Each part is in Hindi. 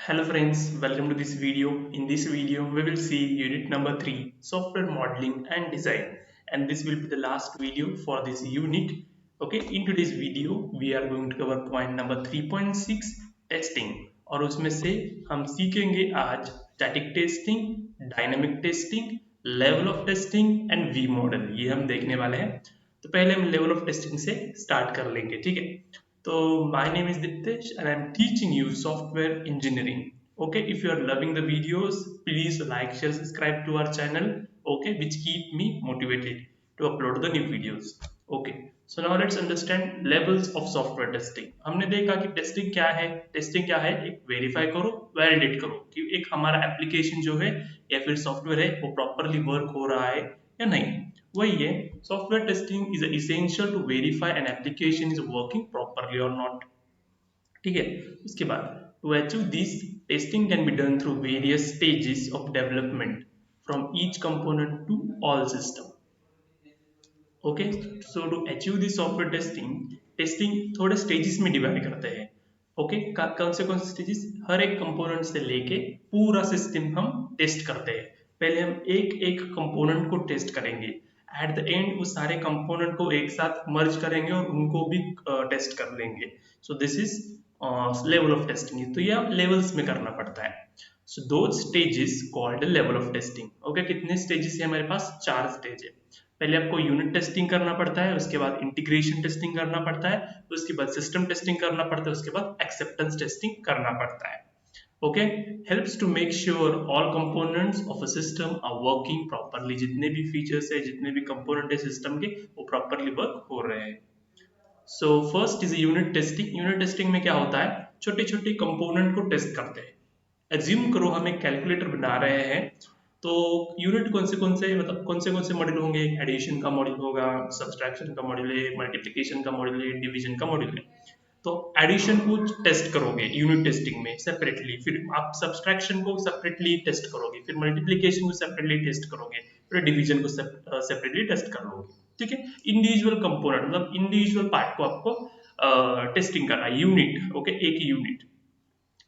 Hello friends, welcome to this video. In this video, we will see unit number 3, software modeling and design. And this will be the last video for this unit. Okay, in today's video, we are going to cover point number 3.6, testing. और उसमें से हम सीखेंगे आज static testing, dynamic testing, level of testing and V model. ये हम देखने वाले हैं. तो पहले हम level of testing से start कर लेंगे, ठीक है? So my name is Diptesh and I'm teaching you software engineering. Okay, if you are loving the videos, please like, share, subscribe to our channel. Okay, which keep me motivated to upload the new videos. Okay, so now let's understand levels of software testing. हमने देखा कि टेस्टिंग क्या है. टेस्टिंग क्या है? एक वेरीफाई करो, वैलिडेट करो कि एक हमारा एप्लीकेशन जो है या फिर सॉफ्टवेयर है वो प्रॉपरली वर्क हो रहा है या नहीं. वही है, software testing is essential to verify an application is working properly और नॉट. ठीक है. उसके बाद to achieve this testing can be done through various stages of development from each component to all system. Okay, so to achieve this software testing थोड़े स्टेजेस में डिवाइड करते हैं. ओके, कौन से स्टेजेस? हर एक कंपोनेंट से लेके पूरा सिस्टम हम टेस्ट करते हैं. पहले हम एक एक कंपोनेंट को टेस्ट करेंगे. एट द एंड उस सारे कंपोनेंट को एक साथ मर्ज करेंगे और उनको भी टेस्ट कर लेंगे. सो this is level of testing. तो यह लेवल्स में करना पड़ता है. सो दो stages called level of testing. Okay, कितने स्टेजेस है हमारे पास? 4 स्टेज है. पहले आपको यूनिट टेस्टिंग करना पड़ता है, उसके बाद इंटीग्रेशन टेस्टिंग करना पड़ता है, उसके बाद सिस्टम टेस्टिंग करना पड़ता है, उसके बाद एक्सेप्टेंस टेस्टिंग करना पड़ता है. Okay, helps to make sure all components of a system are working properly. जितने भी फीचर्स है, जितने भी कंपोनेंट है सिस्टम के, वो प्रॉपरली वर्क हो रहे हैं. So first is unit testing. Unit testing में क्या होता है? छोटे छोटे कंपोनेंट को टेस्ट करते हैं. एज्यूम करो हम एक कैलकुलेटर बना रहे हैं, तो यूनिट कौन से मतलब कौन से मॉड्यूल होंगे? एडिशन का मॉड्यूल होगा, सब्सट्रैक्शन का मॉड्यूल है, मल्टीप्लिकेशन का मॉड्यूल है, डिवीजन का मॉड्यूल है. तो एडिशन को टेस्ट करोगे यूनिट टेस्टिंग में सेपरेटली, फिर आप सब्सट्रैक्शन को सेपरेटली टेस्ट करोगे, फिर मल्टीप्लिकेशन को सेपरेटली टेस्ट करोगे, फिर डिवीजन को सेपरेटली टेस्ट कर लोगे. ठीक है. इंडिविजुअल कंपोनेंट मतलब इंडिविजुअल पार्ट को आपको टेस्टिंग करना है. यूनिट, ओके, एक यूनिट.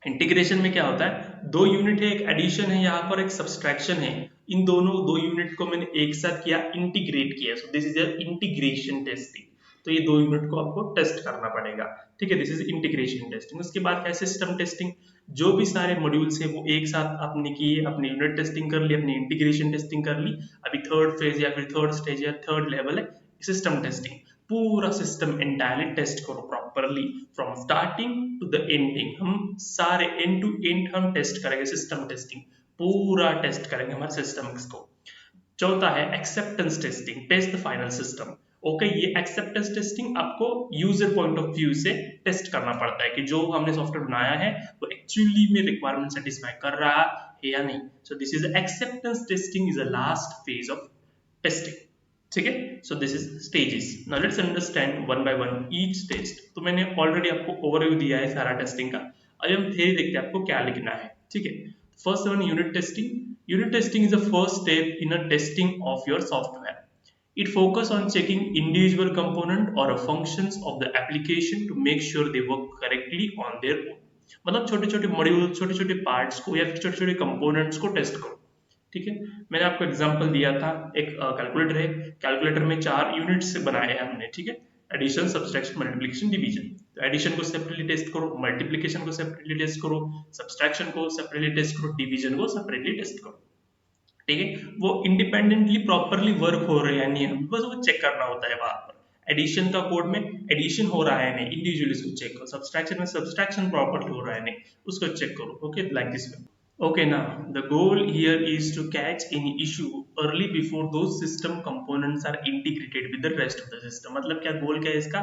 इंटीग्रेशन में क्या होता है? 2 यूनिट है, एक एडिशन है, यहाँ पर एक सब्सट्रैक्शन है. इन दोनों 2 यूनिट को मैंने एक साथ किया, इंटीग्रेट किया. सो दिस इज इंटीग्रेशन टेस्टिंग. तो ये 2 यूनिट को आपको टेस्ट करना पड़ेगा. ठीक है, दिस इज इंटीग्रेशन टेस्टिंग. उसके बाद है सिस्टम टेस्टिंग. जो भी सारे मॉड्यूल्स है वो एक साथ आपने किए, अपनी यूनिट टेस्टिंग कर ली, अपनी इंटीग्रेशन टेस्टिंग कर ली. अभी थर्ड फेज या फिर थर्ड स्टेज या थर्ड लेवल है सिस्टम टेस्टिंग. पूरा सिस्टम एंटायरली टेस्ट करो properly from starting to the ending. हम सारे एंड टू एंड हम टेस्ट करेंगे. सिस्टम टेस्टिंग पूरा टेस्ट करेंगे हमारे सिस्टम्स को. चौथा है acceptance testing. Test the final system. Okay, ये एक्सेप्टेंस टेस्टिंग आपको यूजर पॉइंट ऑफ व्यू से टेस्ट करना पड़ता है कि जो हमने सॉफ्टवेयर बनाया है वो एक्चुअली में रिक्वायरमेंट सेटिस्फाई कर रहा है या नहीं. So this is acceptance testing is the last phase of testing. ठीक है. So this is stages. Now let's understand one by one each test. तो मैंने ऑलरेडी आपको ओवरव्यू दिया है सारा टेस्टिंग का. अभी हम थ्योरी देखते हैं आपको क्या लिखना है. ठीक है. First one, unit testing. Unit testing is the first step in a testing of your software. It focuses on checking individual component or functions of the application to make sure they work correctly on their own. मतलब छोटे छोटे मॉड्यूल, छोटे छोटे पार्ट्स को या फिर छोटे छोटे कंपोनेंट्स को टेस्ट करो. ठीक है. मैंने आपको एग्जांपल दिया था, एक कैलकुलेटर है. कैलकुलेटर में 4 यूनिट्स से बनाए हैं हमने. ठीक है. Addition, subtraction, multiplication, division. तो एडिशन को सेपरेटली टेस्ट करो, मल्टीप्लिकेशन को सेपरेटली टेस्ट करो, सब्सट्रैक्शन को सेपरेटली टेस्ट करो, डिवीजन को सेपरेटली टेस्ट करो. ठीक है. वो इंडिपेंडेंटली प्रॉपरली वर्क हो रहे हैं नहीं, बस वो चेक करना होता है वहां पर. एडिशन का कोड में एडिशन हो रहा है नहीं, इंडिविजुअली उसको चेक करो. सब्सट्रैक्शन में सब्सट्रैक्शन प्रॉपरली हो रहा है नहीं, उसको चेक करो. Okay, like this way. Okay, now the goal here is to catch any issue early before those system components are integrated with the rest of the system. मतलब क्या गोल क्या है इसका?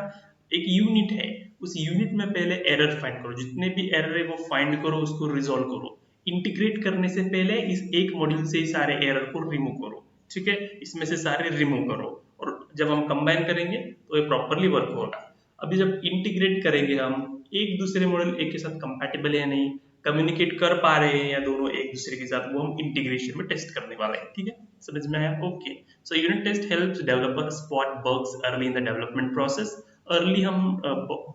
एक यूनिट है, उस यूनिट में पहले एरर फाइंड करो. जितने भी एरर है वो फाइंड करो, उसको रिजॉल्व करो. इंटीग्रेट करने से पहले इस एक मॉड्यूल से ही सारे एरर को रिमूव करो. ठीक है. इसमें से सारे रिमूव करो और जब हम कंबाइन करेंगे तो ये प्रॉपरली वर्क होगा. अभी जब इंटीग्रेट करेंगे हम, एक दूसरे मॉड्यूल एक के साथ कंपैटिबल है नहीं, कम्युनिकेट कर पा रहे हैं या दोनों एक दूसरे के साथ, वो हम इंटीग्रेशन में टेस्ट करने वाले हैं. ठीक है. समझ में आया? Okay. So unit test helps developer spot bugs early in the development process. Early हम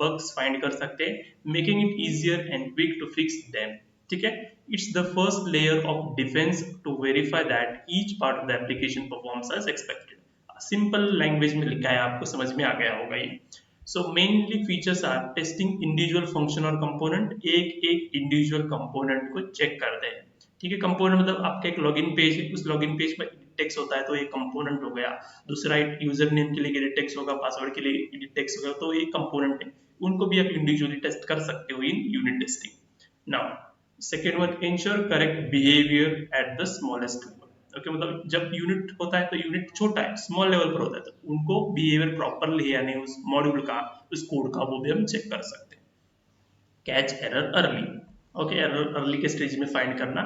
बग्स फाइंड कर सकते हैं, making it easier and quick to fix them. ठीक है। It's the first layer of defence to verify that each part of the application performs as expected. Simple language में लिखा है, आपको समझ में आ गया होगा ये। So mainly features are testing individual function और कंपोनेंट, एक एक इंडिविजुअल कंपोनेंट को चेक करते हैं। ठीक है, कंपोनेंट मतलब आपका एक लॉगिन पेज है, उस लॉगिन पेज पर टेक्स्ट होता है तो एक कंपोनेंट हो गया। दूसरा एक यूजर नेम के लिए एडिट टेक्स्ट होगा, पासवर्ड के लिए एडिट टेक्स्ट होगा, तो एक कंपोनेंट है। उनको भी आप इंडिविजुअली टेस्ट कर सकते हो इन unit testing. Now second one, ensure correct behaviour at the smallest level. Okay, मतलब जब यूनिट होता है तो यूनिट छोटा है, स्मॉल लेवल पर होता है, तो उनको बिहेवियर प्रॉपरली यानी उस मॉड्यूल का, उस कोड का, वो भी हम चेक कर सकते हैं। Catch error early. Okay, error early के स्टेज में फाइंड करना,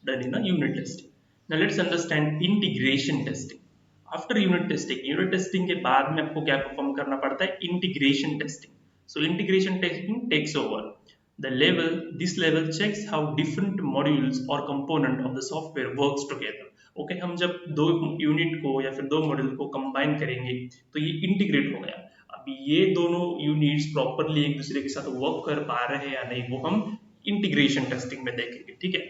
done in unit testing. Now let's understand integration testing. After unit testing के बाद में आपको क्या परफॉर्म करना पड़ता है, integration testing. So integration testing takes over the level. This level checks how different modules or component of the software works together. Okay, हम जब दो यूनिट को या फिर दो मॉड्यूल को कंबाइन करेंगे तो ये इंटीग्रेट हो गया। अब ये दोनों यूनिट्स प्रॉपरली एक दूसरे के साथ वर्क कर पा रहे हैं या नहीं, वो हम इंटीग्रेशन टेस्टिंग में देखेंगे। ठीक है,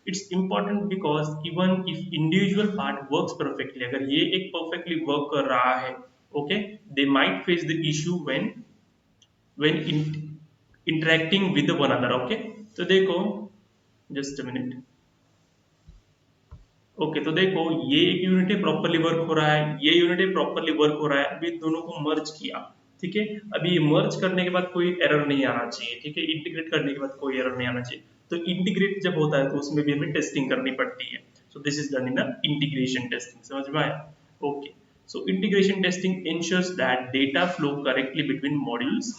it's important because even if individual part works perfectly, अगर ये एक परफेक्टली वर्क कर रहा है, okay, they might face the issue when interacting with one another। Okay, तो देखो, जस्ट अ मिनट। ओके, तो देखो, ये एक यूनिट है प्रॉपरली वर्क हो रहा है, ये यूनिट है प्रॉपरली वर्क हो रहा है, अभी दोनों को मर्ज किया। ठीक है, अभी ये मर्ज करने के बाद कोई एरर नहीं आना चाहिए। ठीक है, इंटीग्रेट करने के बाद कोई एरर नहीं आना चाहिए। तो इंटीग्रेट जब होता है तो उसमें भी हमें टेस्टिंग करनी पड़ती है। So this is done in integration testing. समझ में आया? Okay, so integration testing ensures that data flow correctly between modules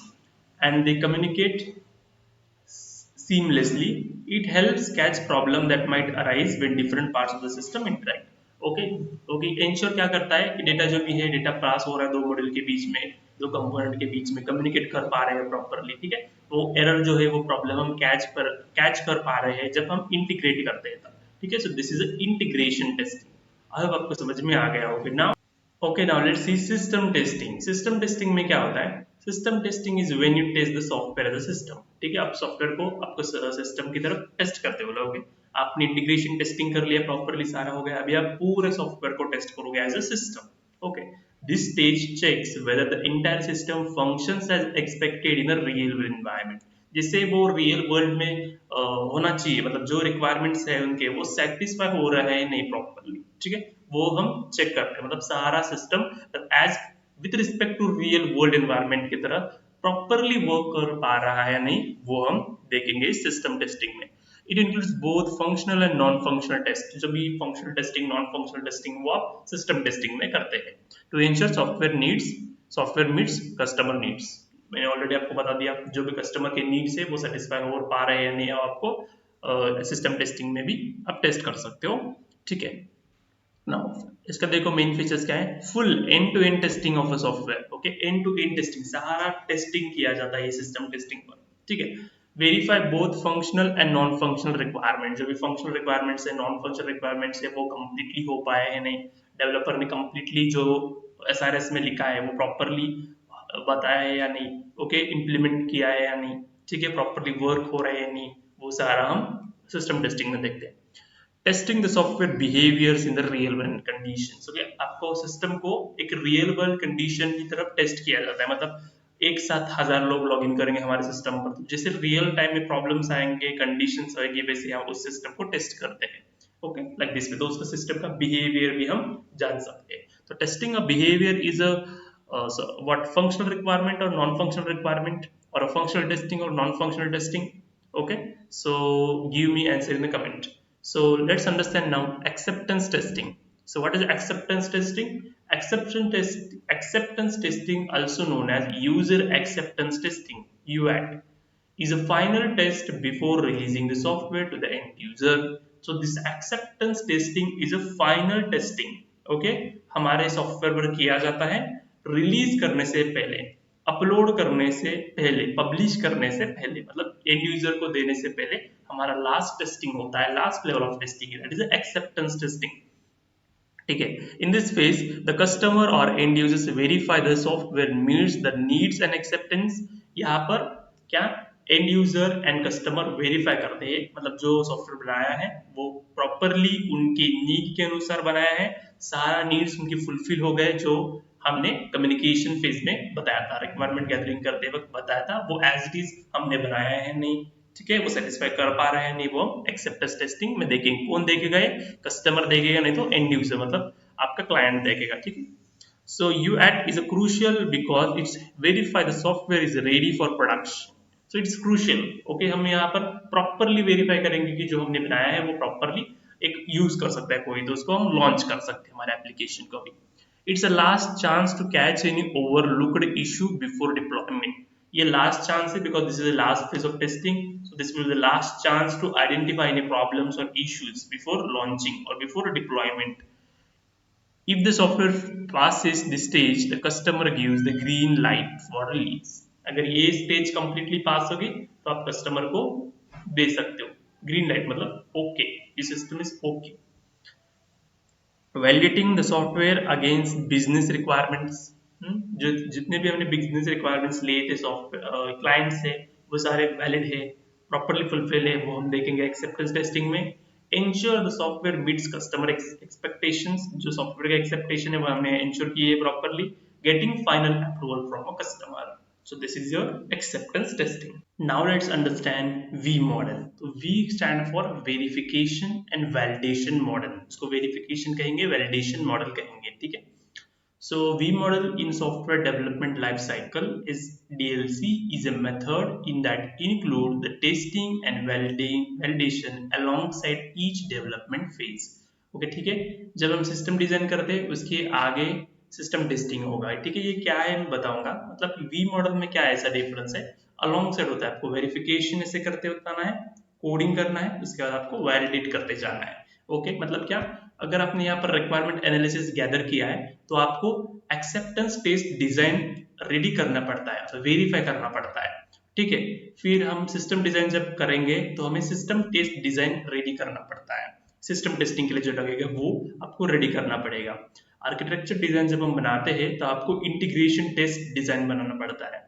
and they communicate seamlessly. It helps catch problem that might arise when different parts of the system interact। Okay, okay, ensure क्या करता है कि डेटा जो भी है, डेटा पास हो रहा है दो मॉड्यूल के बीच में, दो कंपोनेंट के बीच में, कम्युनिकेट कर पा रहे हैं प्रॉपरली। ठीक है, वो एरर जो है, वो प्रॉब्लम हम कैच कर पा रहे हैं जब हम इंटीग्रेट करते हैं तब। ठीक है, so this is integration testing. I hope आपको समझ में आ गया होगा ना। Okay, now let's see system testing। System testing में क्या होता है? System testing is when you test the software as a system। ठीक है, आप सॉफ्टवेयर को आपको सिस्टम की तरफ टेस्ट करते हो लोगे। आपने इंटीग्रेशन टेस्टिंग कर लिया, प्रॉपरली सारा हो गया, अभी आप पूरे सॉफ्टवेयर को टेस्ट करोगे as a system. Okay, this stage checks whether the entire system functions as expected in a real environment. जिससे वो रियल वर्ल्ड में होना चाहिए, मतलब जो रिक्वायरमेंट्स है उनके, वो सेटिस्फाई हो रहा है नहीं प्रॉपरली। ठीक है, वो हम चेक करते हैं, मतलब सारा system as with respect to real world environment की तरह प्रॉपरली वर्क कर पा रहा है या नहीं, वो हम देखेंगे सिस्टम टेस्टिंग में। It includes both functional and non functional test. जो भी functional testing, non functional testing, वो आप सिस्टम टेस्टिंग में करते हैं to ensure software meets customer needs. मैंने ऑलरेडी आपको बता दिया, जो भी कस्टमर के नीड्स है वो सेटिस्फाई हो पा रहे हैं या नहीं, आपको सिस्टम टेस्टिंग में भी आप टेस्ट कर सकते हो। ठीक है, नाउ इसका देखो मेन फीचर्स क्या है। Full end to end testing of a software. Okay, end to end testing, सारा टेस्टिंग किया जाता है ये सिस्टम टेस्टिंग पर। ठीक है, verify both functional and non functional requirement. जो भी फंक्शनल रिक्वायरमेंट्स है, नॉन फंक्शनल रिक्वायरमेंट्स है, वो कंप्लीटली हो पाया है नहीं, डेवलपर ने कंप्लीटली जो एसआरएस में लिखा है वो प्रॉपरली बताया है या नहीं, ओके, इम्प्लीमेंट किया है या नहीं, ठीक है, प्रॉपरली वर्क हो रहा है या नहीं, वो सारा हम सिस्टम टेस्टिंग में देखते हैं। Testing the software behaviours in the real world conditions. Okay, आपको सिस्टम को एक रियल वर्ल्ड कंडीशन की तरफ टेस्ट किया जाता है, मतलब एक साथ 1000 लोग लॉगिन करेंगे हमारे सिस्टम पर, तो जैसे रियल टाइम में प्रॉब्लम्स आएंगे, कंडीशंस आएंगे, वैसे हम उस सिस्टम को टेस्ट करते हैं। ओके, लाइक दिस वे, तो उसका सिस्टम का बिहेवियर भी हम जान सकते हैं। तो testing a behaviour is a what functional requirement or non-functional requirement, or a functional testing or non-functional testing? Okay, so give me answer in the comment. So let's understand now acceptance testing. So what is acceptance testing? Acceptance testing, also known as user acceptance testing, UAT, is a final test before releasing the software to the end user. So this acceptance testing is a final testing, okay, हमारे सॉफ्टवेयर पर किया जाता है रिलीज करने से पहले, अपलोड करने से पहले, पब्लिश करने से पहले, मतलब एंड यूजर को देने से पहले हमारा लास्ट टेस्टिंग होता है, last level of testing, that is acceptance testing. ठीक है, in this phase the customer और end users verify the software meets the needs and acceptance. यहाँ पर क्या end user and customer verify करते हैं, मतलब जो सॉफ्टवेयर बनाया है वो प्रॉपरली उनकी नीड के अनुसार बनाया है, सारा नीड्स उनकी फुलफिल हो गए जो हमने कम्युनिकेशन फेज में बताया था, रिक्वायरमेंट गैदरिंग करते वक्त बताया था, वो एज इट इज हमने बनाया है नहीं, ठीक है, वो सेटिस्फाई कर पा रहे हैं नहीं, वो एक्सेप्टेंस टेस्टिंग में देखेंगे, कौन देखेगा, ये कस्टमर देखेगा, नहीं तो एंड यूजर मतलब आपका क्लाइंट देखेगा, ठीक है। So UAT is a crucial because it's verify the software is ready for production. So it's crucial. Okay, हम यहाँ पर properly verify करेंगे कि जो हमने बनाया है वो properly एक use कर सकता है कोई, तो उसको हम launch कर सकते हैं हमारे application को भी. It's a last chance to catch any overlooked issue before deployment. ये last chance है because this is the last phase of testing. So this will be the last chance to identify any problems or issues before launching or before deployment. If the software passes this stage, the customer gives the green light for release. अगर ये स्टेज completely पास होगी तो आप कस्टमर को दे सकते हो ग्रीन लाइट, मतलब ओके, ये system is okay. Validating the software against business requirements, जो जितने भी हमने बिजनेस रिक्वायरमेंट्स लिए थे सॉफ्टवेयर क्लाइंट से वो सारे वैलिड है, प्रॉपरली फुलफिल है, वो हम देखेंगे एक्सेप्टेंस टेस्टिंग में. Ensure the software meets customer expectations, जो सॉफ्टवेयर का एक्सपेक्टेशन है वो हमने इंश्योर की है properly. Getting final approval from a customer. So this is your acceptance testing. Now let's understand V model. तो V stand for verification and validation model. इसको verification कहेंगे, validation model कहेंगे, ठीक है. So V model in software development life cycle is DLC is a method in that include the testing and validation alongside each development phase. Okay, ठीक है. जब हम सिस्टम डिजाइन करते हैं उसके आगे सिस्टम टेस्टिंग होगा, ठीक है. ये क्या है मैं बताऊंगा, मतलब वी मॉडल में क्या ऐसा डिफरेंस है. अलॉन्ग साइड होता है, आपको वेरिफिकेशन ऐसे करते जाना है, कोडिंग करना है, उसके बाद आपको वैलिडेट करते जाना है. ओके, मतलब क्या, अगर आपने यहाँ पर रिक्वायरमेंट एनालिसिस गैदर किया है तो आपको एक्सेप्टेंस टेस्ट डिजाइन रेडी करना पड़ता है, वेरीफाई करना पड़ता है, ठीक है. फिर हम सिस्टम डिजाइन जब करेंगे तो हमें सिस्टम टेस्ट डिजाइन रेडी करना पड़ता है, सिस्टम टेस्टिंग के लिए जो लगेगा वो आपको रेडी करना पड़ेगा. आर्किटेक्चर डिजाइन जब हम बनाते हैं तो आपको इंटीग्रेशन टेस्ट डिजाइन बनाना पड़ता है.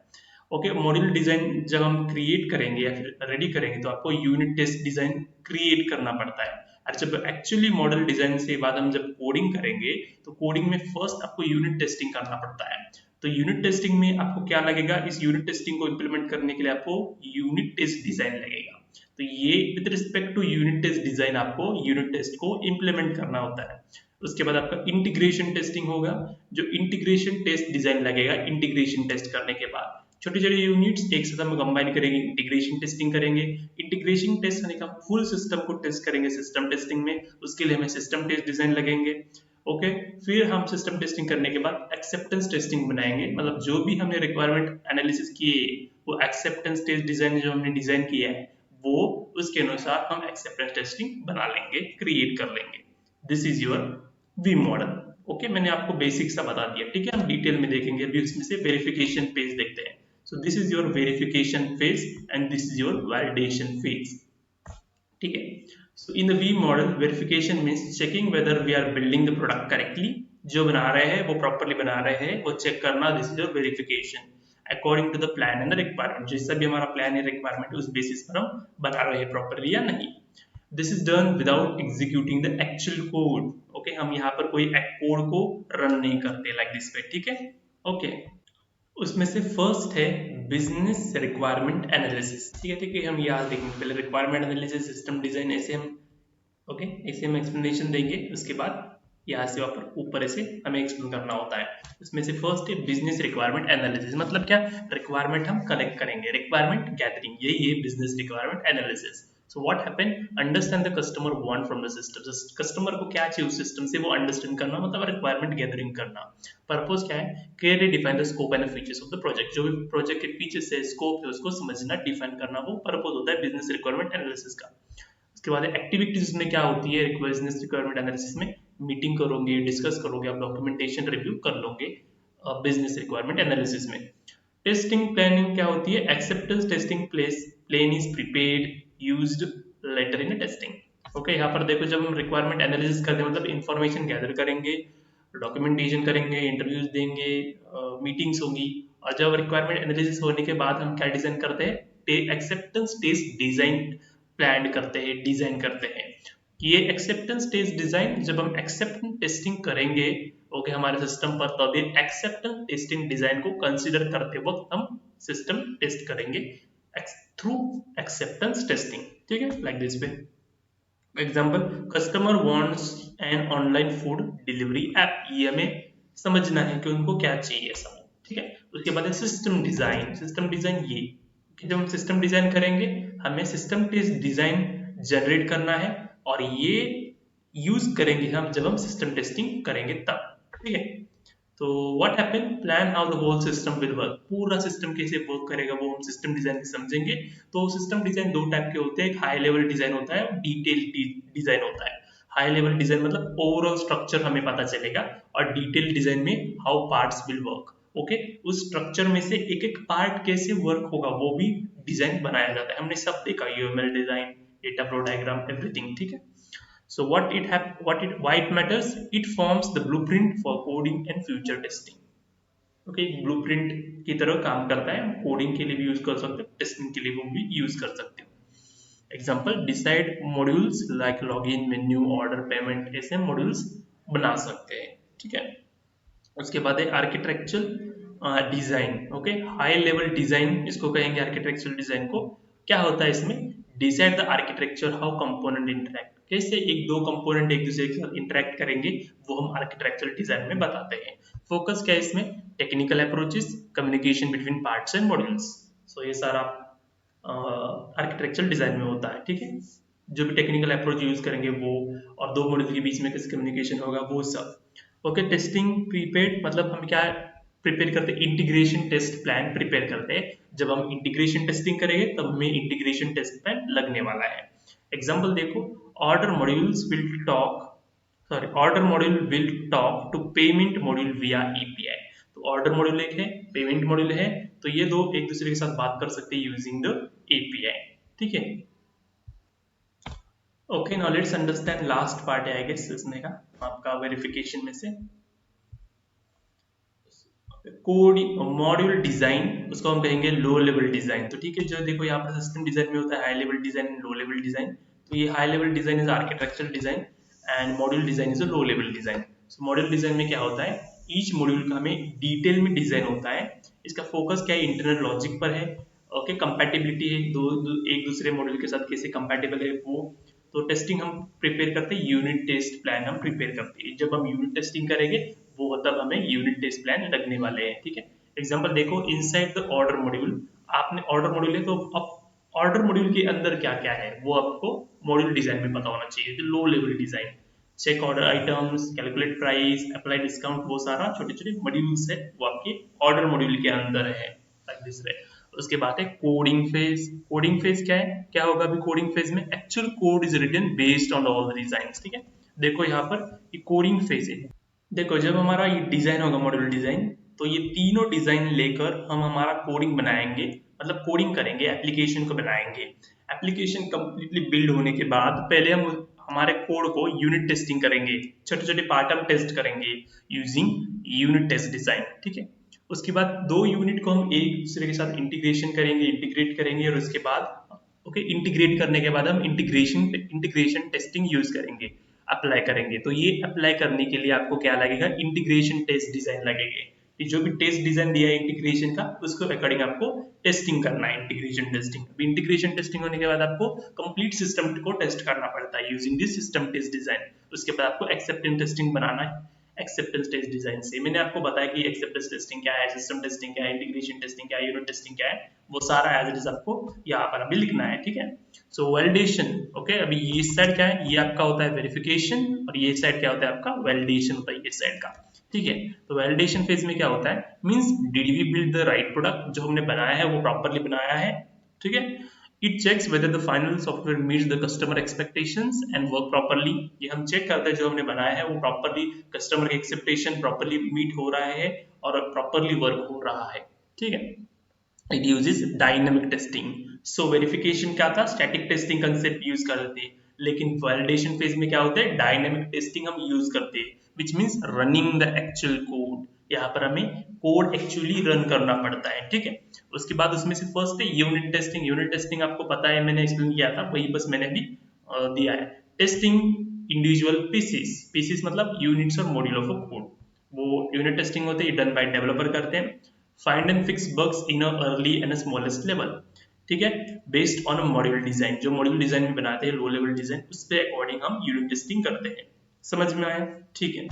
ओके, मॉड्यूल डिजाइन जब हम क्रिएट करेंगे या फिर रेडी करेंगे तो आपको यूनिट टेस्ट डिजाइन क्रिएट करना पड़ता है. और जब एक्चुअली मॉडल डिजाइन से बाद हम जब कोडिंग करेंगे तो कोडिंग में फर्स्ट आपको यूनिट टेस्टिंग करना पड़ता है. तो यूनिट टेस्टिंग में आपको क्या लगेगा, इस यूनिट टेस्टिंग को इंप्लीमेंट करने के लिए आपको यूनिट टेस्ट डिजाइन लगेगा. तो ये with respect to unit test design आपको यूनिट टेस्ट को इंप्लीमेंट करना होता है. उसके बाद आपका इंटीग्रेशन टेस्टिंग होगा, जो इंटीग्रेशन टेस्ट डिजाइन लगेगा. इंटीग्रेशन टेस्ट करने के बाद छोटे छोटे यूनिट्स एक साथ हम कंबाइन करेंगे, इंटीग्रेशन टेस्टिंग करेंगे. इंटीग्रेशन टेस्ट होने का फुल सिस्टम को टेस्ट करेंगे सिस्टम टेस्टिंग में, उसके लिए हमें सिस्टम टेस्ट डिजाइन लगेंगे. ओके, फिर हम सिस्टम टेस्टिंग करने के बाद एक्सेप्टेंस टेस्टिंग बनाएंगे, मतलब जो भी हमने रिक्वायरमेंट एनालिसिस किए वो एक्सेप्टेंस टेस्ट डिजाइन जो हमने डिजाइन किया है वो उसके अनुसार हम एक्सेप्टेंस टेस्टिंग बना लेंगे, क्रिएट कर लेंगे. This is your V model. Okay, मैंने आपको बेसिक सा बता दिया, ठीक है. हम डिटेल में देखेंगे, अभी उसमें से वेरिफिकेशन फेज देखते हैं. So this is your verification phase and this is your validation phase. ठीक है. So in the V model, verification means checking whether we are building the product correctly. जो बना रहे हैं वो properly बना रहे हैं वो चेक करना. This is your verification according to the plan and the requirement. जैसा भी हमारा plan है requirement उस basis पर हम बना रहे हैं properly या नहीं. This is done without executing the actual code. Okay, हम यहाँ पर कोई कोड को रन नहीं करते like this way, ठीक है. Okay. उसमें से फर्स्ट है बिजनेस रिक्वायरमेंट एनालिसिस, ठीक है. ठीक है, हम यहाँ देखेंगे पहले रिक्वायरमेंट एनालिसिस, सिस्टम डिजाइन, ऐसे हम ओके ऐसे हम एक्सप्लेनेशन देंगे. उसके बाद यहाँ से ऊपर ऐसे हमें एक्सप्लेन करना होता है. उसमें से फर्स्ट है बिजनेस रिक्वायरमेंट एनालिसिस, मतलब क्या, रिक्वायरमेंट हम कलेक्ट करेंगे, रिक्वायरमेंट गैदरिंग, यही है business requirement analysis. So what happened? Understand the customer want from the system. Customer को क्या चाहिए उस सिस्टम से वो अंडरस्टैंड करना, मतलब रिक्वायरमेंट गैदरिंग करना. पर्पस क्या है, clearly define the scope and features of the project. जो भी प्रोजेक्ट के फीचर्स है, स्कोप है, उसको समझना, डिफाइन करना, वो पर्पस होता है बिजनेस रिक्वायरमेंट एनालिसिस का. उसके बाद एक्टिविटीज में क्या होती है बिजनेस रिक्वायरमेंट एनालिसिस में, मीटिंग करोगे, डिस्कस करोगे, आप डॉक्यूमेंटेशन रिव्यू कर लोगे बिजनेस रिक्वायरमेंट एनालिसिस में. टेस्टिंग प्लानिंग क्या होती है, acceptance testing plan is prepared used later in testing. Okay, यहाँ पर देखो जब हम रिक्वायरमेंट एनालिसिस करते हैं मतलब इंफॉर्मेशन गैदर करेंगे, डॉक्यूमेंटेशन करेंगे, इंटरव्यूज देंगे, मीटिंग्स होंगी, और जब रिक्वायरमेंट एनालिसिस होने के बाद हम क्या डिजाइन करते हैं, एक्सेप्टेंस टेस्ट डिजाइन प्लान करते हैं, डिजाइन करते हैं। ये एक्सेप्टेंस टेस्ट डिजाइन जब हम एक्सेप्टेंस टेस्टिंग करेंगे ओके हमारे सिस्टम पर, तब ये एक्सेप्टेंस टेस्टिंग डिजाइन को कंसीडर करते वक्त हम सिस्टम टेस्ट करेंगे थ्रू एक्सेप्टेंस टेस्टिंग। ठीक है, like this way. Example, customer wants an online food delivery app. ये हमें समझना है कि उनको क्या चाहिए सब। ठीक है, उसके बाद है सिस्टम डिजाइन। सिस्टम डिजाइन ये कि जब हम सिस्टम डिजाइन करेंगे हमें सिस्टम टेस्ट डिजाइन जनरेट करना है और ये यूज करेंगे हम जब हम सिस्टम टेस्टिंग करेंगे तब। ठीक है, तो what happen, plan how the whole system will work. पूरा सिस्टम कैसे वर्क करेगा वो हम सिस्टम डिजाइन में समझेंगे। तो सिस्टम डिजाइन दो टाइप के होते हैं, एक हाई लेवल डिजाइन होता है और डिटेल डिजाइन होता है। हाई लेवल डिजाइन मतलब ओवरऑल स्ट्रक्चर हमें पता चलेगा, और डिटेल डिजाइन में how parts will work. Okay, उस स्ट्रक्चर में से एक एक पार्ट कैसे वर्क होगा वो भी डिजाइन बनाया जाता है। हमने सब देखा, UML design, data flow diagram, everything. ठीक है, so why it matters, it forms the blueprint for coding and future testing। Okay, blueprint की तरह काम करता है, कोडिंग के लिए भी यूज कर सकते हो, टेस्टिंग के लिए वो भी यूज कर सकते हो। Example, decide modules like login, menu, order, payment, ऐसे मॉड्यूल्स बना सकते हैं। ठीक है, उसके बाद है architectural design. Okay, high level design इसको कहेंगे आर्किटेक्चरल डिजाइन को। क्या होता है इसमें, decide the architecture how component interact, कैसे एक दो कंपोनेंट एक दूसरे के साथ इंटरेक्ट करेंगे वो हम आर्किटेक्चरल डिजाइन में बताते हैं। फोकस क्या है इसमें, technical approaches, communication between parts and modules. So ये सारा आर्किटेक्चरल डिजाइन में होता है। ठीक है, जो भी टेक्निकल अप्रोच यूज करेंगे वो, और दो मॉड्यूल के बीच में कैसे कम्युनिकेशन होगा वो सब। ओके, टेस्टिंग प्रीपेड मतलब हम क्या प्रिपेयर करते हैं, इंटीग्रेशन टेस्ट प्लान प्रिपेयर करते हैं। जब हम इंटीग्रेशन टेस्टिंग करेंगे तब हमें इंटीग्रेशन टेस्ट प्लान लगने वाला है। एग्जांपल देखो, order modules will talk order module will talk to payment module via API. तो ऑर्डर मॉड्यूल एक है, पेमेंट मॉड्यूल है, तो ये दो एक दूसरे के साथ बात कर सकते हैं यूजिंग द एपीआई। ठीक है, okay, now let's understand last part है आई गेस इसमें का आपका वेरिफिकेशन में से कोड मॉड्यूल डिजाइन, उसको हम कहेंगे लो लेवल डिजाइन। तो ठीक है, जो देखो यहाँ पर सिस्टम डिजाइन में होता है high level design and low level design. तो ये high level design is architectural design and module design is a low level design. So module design में क्या होता है, ईच मॉड्यूल का हमें डिटेल में डिजाइन होता है। इसका फोकस क्या है, इंटरनल लॉजिक पर है। ओके, कंपैटिबिलिटी है, एक दूसरे मॉड्यूल के साथ कैसे कंपैटिबल है वो। तो टेस्टिंग हम प्रिपेयर करते हैं, यूनिट टेस्ट प्लान हम प्रिपेयर करते हैं। जब हम यूनिट टेस्टिंग करेंगे वो तब हमें यूनिट टेस्ट प्लान लगने वाले हैं। ठीक है, एग्जांपल देखो, इनसाइड द ऑर्डर मॉड्यूल, आपने ऑर्डर मॉड्यूल है तो अब ऑर्डर मॉड्यूल के अंदर क्या क्या है वो आपको मॉड्यूल डिजाइन में पता होना चाहिए। तो low level design, check order items, calculate price, apply discount, वो सारा छोटे छोटे मॉड्यूल्स है वो आपके ऑर्डर मॉड्यूल के अंदर है, लाइक दिस वे। उसके बाद है कोडिंग फेज। कोडिंग फेज क्या है, क्या होगा अभी कोडिंग फेज में, actual code is written based on all the designs. ठीक है, देखो यहाँ पर ये कोडिंग फेज है। देखो जब हमारा ये डिजाइन होगा मॉड्यूल डिजाइन, तो ये तीनों डिजाइन लेकर हम हमारा कोडिंग बनाएंगे, मतलब कोडिंग करेंगे, एप्लीकेशन को बनाएंगे। एप्लीकेशन कंप्लीटली बिल्ड होने के बाद पहले हम हमारे कोड को यूनिट टेस्टिंग करेंगे, छोटे छोटे पार्ट हम टेस्ट करेंगे यूजिंग यूनिट टेस्ट डिजाइन। ठीक है, उसके बाद दो यूनिट को हम एक दूसरे के साथ इंटीग्रेशन करेंगे, इंटीग्रेट करेंगे, और उसके बाद ओके इंटीग्रेट करने के बाद हम इंटीग्रेशन टेस्टिंग यूज करेंगे, अप्लाई करेंगे। तो ये अप्लाई करने के लिए आपको क्या लगेगा, इंटीग्रेशन टेस्ट डिजाइन लगेगा। जो भी टेस्ट डिजाइन दिया है इंटीग्रेशन का, उसको अकॉर्डिंग आपको टेस्टिंग करना है, इंटीग्रेशन टेस्टिंग। इंटीग्रेशन टेस्टिंग होने के बाद आपको कंप्लीट सिस्टम को टेस्ट करना पड़ता है using this system test design. उसके बाद आपको एक्सेप्टेंस टेस्टिंग बनाना है एक्सेप्टेंस टेस्ट डिजाइन से। मैंने आपको बताया कि एक्सेप्टेंस टेस्टिंग क्या है, सिस्टम टेस्टिंग क्या है, इंटीग्रेशन टेस्टिंग क्या है, यूनिट टेस्टिंग क्या है, वो सारा एज इट इज आपको यहाँ पर अभी लिखना है। ठीक है, सो वैलिडेशन। ओके, अभी ये साइड क्या है, ये आपका होता है वेरिफिकेशन, और ये साइड क्या होता है आपका वैलिडेशन होता है ये साइड का। ठीक है, तो वैलिडेशन फेज में क्या होता है, means did we build the right product, जो हमने बनाया है वो प्रॉपर्ली बनाया है। ठीक है, it checks whether the final software meets the customer expectations and work properly. ये हम चेक करते हैं जो हमने बनाया है वो प्रॉपर्ली कस्टमर के एक्सपेक्टेशन प्रॉपर्ली मीट हो रहा है और प्रॉपर्ली वर्क हो रहा है। ठीक है, it uses dynamic testing. So verification क्या था, स्टैटिक टेस्टिंग कंसेप्ट यूज करते थे, लेकिन वैलिडेशन फेज में क्या होता है, डायनामिक टेस्टिंग हम यूज करते हैं, which means running the actual code। यहाँ पर हमें कोड एक्चुअली रन करना पड़ता है, ठीक है। उसके बाद उसमें से फर्स्ट है यूनिट टेस्टिंग। यूनिट टेस्टिंग आपको पता है, मैंने एक्सप्लेन किया था, वही बस मैंने भी दिया है। टेस्टिंग इंडिविजुअल पीसीस, पीसीस मतलब यूनिट्स और मॉड्यूल ऑफ अ कोड, वो यूनिट टेस्टिंग होते हैं, डन बाय डेवलपर करते हैं। Find and fix bugs in a early and smallest level, ठीक है, based on a module design. जो मॉड्यूल डिजाइन में बनाते हैं लो लेवल डिजाइन, उस पे अकॉर्डिंग हम यूनिट टेस्टिंग करते हैं। समझ में आया, ठीक है।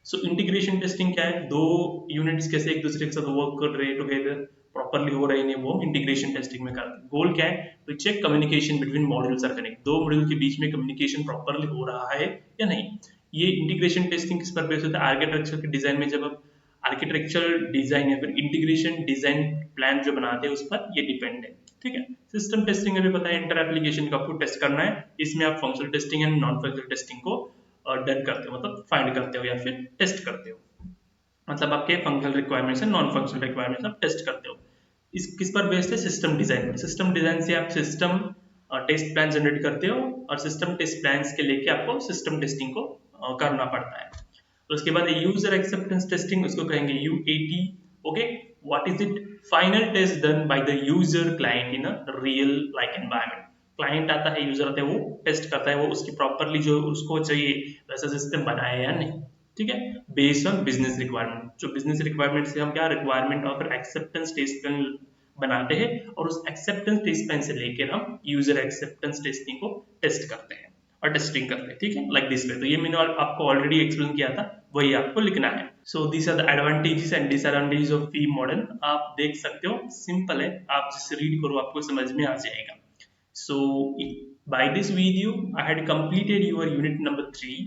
सो इंटीग्रेशन टेस्टिंग क्या है, दो यूनिट्स कैसे एक दूसरे के साथ वर्क कर रहे हैं टुगेदर, प्रॉपरली हो रहे हैं, वो इंटीग्रेशन टेस्टिंग में करते हैं। गोल क्या है, to check communication between modules are connect, दो मॉड्यूल के बीच में कम्युनिकेशन प्रॉपरली हो रहा है या नहीं। ये इंटीग्रेशन टेस्टिंग किस पर बेस होता है, आर्किटेक्चर के डिजाइन में, जब आप आर्किटेक्चरल डिजाइन या फिर इंटीग्रेशन डिजाइन प्लान जो बनाते हैं उस पर ये डिपेंड है, ठीक है। सिस्टम टेस्टिंग में भी पता है, इंटर एप्लीकेशन का आपको टेस्ट करना है, इसमें आप functional testing and non functional testing को डन करते हो, मतलब फाइंड करते हो या फिर टेस्ट करते हो, मतलब आपके functional requirements and non functional requirements आप टेस्ट करते हो। इस किस पर बेस्ड है, सिस्टम डिजाइन पर। सिस्टम डिजाइन से आप सिस्टम टेस्ट प्लान जनरेट करते हो, और सिस्टम टेस्ट प्लान्स के लेके आपको सिस्टम टेस्टिंग को करना पड़ता है। तो उसके बाद यूजर एक्सेप्टेंस टेस्टिंग, उसको कहेंगे UAT, okay. What is it, final test done by the user client in a real like environment. Client आता है, यूजर आता है, वो टेस्ट करता है वो उसकी प्रॉपरली जो उसको चाहिए वैसा सिस्टम बनाया है या नहीं, ठीक है, बेस्ड ऑन बिजनेस रिक्वायरमेंट। जो बिजनेस रिक्वायरमेंट से हम क्या रिक्वायरमेंट और फिर एक्सेप्टेंस टेस्ट प्लान बनाते हैं, और उस एक्सेप्टेंस टेस्ट प्लान से लेकर हम यूजर एक्सेप्टेंस टेस्टिंग को टेस्ट करते हैं और टेस्टिंग करते हैं, ठीक है, लाइक दिस वे। तो ये मैंने आपको ऑलरेडी एक्सप्लेन किया था, वही आपको लिखना है। So this are the advantages and disadvantages of we modern, आप देख सकते हो, सिंपल है, आप जिससे रीड करो आपको समझ में आ जाएगा। So by this video, I had completed your unit number 3.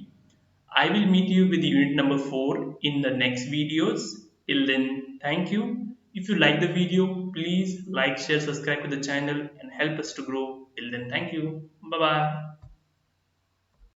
I will meet you with unit number 4 in the next videos. Till then, thank you. If you like the video, please like, share, subscribe to the channel and help us to grow. Till then, thank you. Bye bye.